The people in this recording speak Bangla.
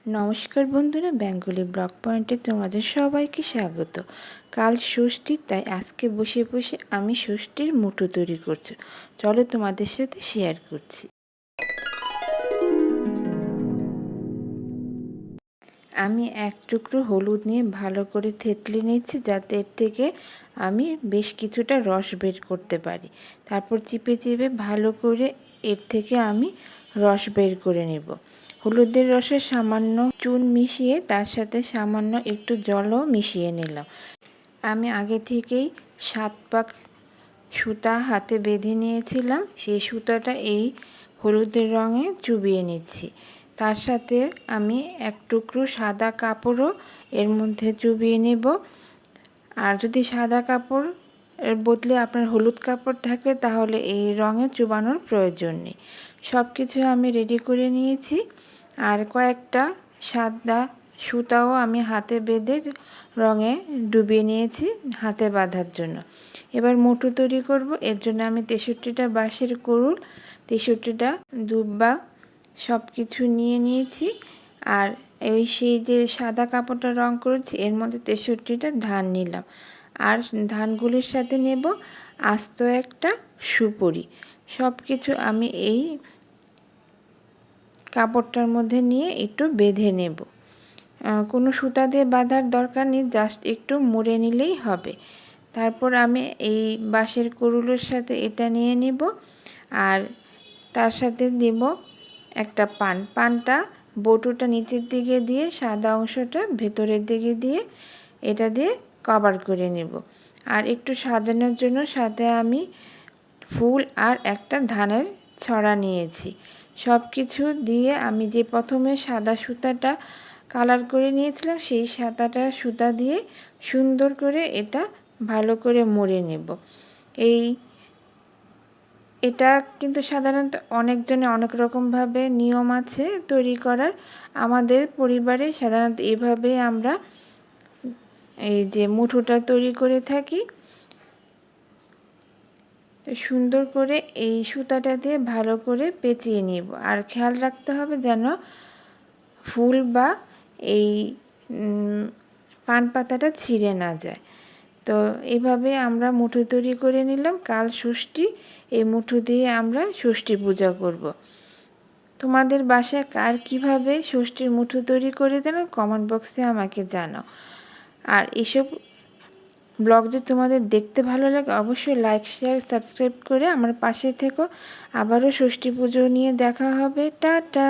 নমস্কার বন্ধুরা, বেঙ্গলি ব্লগ পয়েন্টে তোমাদের সবাইকে স্বাগত। কাল ষষ্ঠী, তাই আজকে বসে বসে আমি ষষ্ঠীর মুঠো তৈরি করছি। চলো তোমাদের সাথে শেয়ার করছি। আমি এক টুকরো হলুদ নিয়ে ভালো করে থেতলে নিচ্ছি, যাতে এর থেকে আমি বেশ কিছুটা রস বের করতে পারি। তারপর চিপে চিপে ভালো করে এর থেকে আমি রস বের করে নেব। হলুদের রসে সামান্য চুন মিশিয়ে তার সাথে সামান্য একটু জলও মিশিয়ে নিলাম। আমি আগে থেকেই 7 পাক সুতা হাতে বেঁধে নিয়েছিলাম, সেই সুতাটা এই হলুদের রঙে চুবিয়ে নিচ্ছি। তার সাথে আমি এক টুকরো সাদা কাপড়ও এর মধ্যে চুবিয়ে নেব। আর যদি সাদা কাপড় এর বদলে আপনার হলুদ কাপড় থাকে তাহলে এই রঙে চুবানোর প্রয়োজন নেই। সব কিছু আমি রেডি করে নিয়েছি। আর কয়েকটা সাদা সুতাও আমি হাতে বেঁধে রঙে ডুবিয়ে নিয়েছি হাতে বাঁধার জন্য। এবার মুঠো তৈরি করব। এর জন্য আমি 63টা বাঁশের কুড়ুল, 63টা দুব্বা সব কিছু নিয়ে নিয়েছি। আর সেই যে সাদা কাপড়টা রং করেছি এর মধ্যে 63টা ধান নিলাম। আর ধানগুলির সাথে নেব আস্ত একটা সুপুরি। সব কিছু আমি এই কাপড়টার মধ্যে নিয়ে একটু বেঁধে নেব। কোনো সুতা দিয়ে বাঁধার দরকার নেই, জাস্ট একটু মুড়ে নিলেই হবে। তারপর আমি এই বাঁশের কুড়ুলের সাথে এটা নিয়ে নিব। আর তার সাথে দেব একটা পানটা বটুটা নিচের দিকে দিয়ে সাদা অংশটা ভেতরের দিকে দিয়ে এটা দিয়ে কভার করে নেব। আর একটু সাজানোর জন্য সাথে আমি ফুল আর একটা ধানের ছড়া নিয়েছি। সব কিছু দিয়ে আমি যে প্রথমে সাদা সুতাটা কালার করে নিয়েছিলাম সেই সাদাটা সুতা দিয়ে সুন্দর করে এটা ভালো করে মুড়ে নেব। এটা কিন্তু সাধারণত অনেকজনে অনেক রকমভাবে নিয়ম আছে তৈরি করার। আমাদের পরিবারে সাধারণত এভাবেই আমরা এই যে মুঠোটা তৈরি করে থাকি। তো সুন্দর করে এই সুতাটা দিয়ে ভালো করে পেঁচিয়ে নেব। আর খেয়াল রাখতে হবে যেন ফুল বা এই পান পাতাটা ছিঁড়ে না যায়। তো এইভাবে আমরা মুঠো তৈরি করে নিলাম। কাল ষষ্ঠী, এই মুঠো দিয়ে আমরা ষষ্ঠী পূজা করব। তোমাদের বাসায় কার কীভাবে ষষ্ঠীর মুঠো তৈরি করে জানো, কমেন্ট বক্সে আমাকে জানাও। আর এসব ব্লগ যে তোমাদের দেখতে ভালো লাগে অবশ্যই লাইক, শেয়ার, সাবস্ক্রাইব করে আমার পাশে থেকো। আবারও ষষ্ঠী পুজো নিয়ে দেখা হবে। টাটা।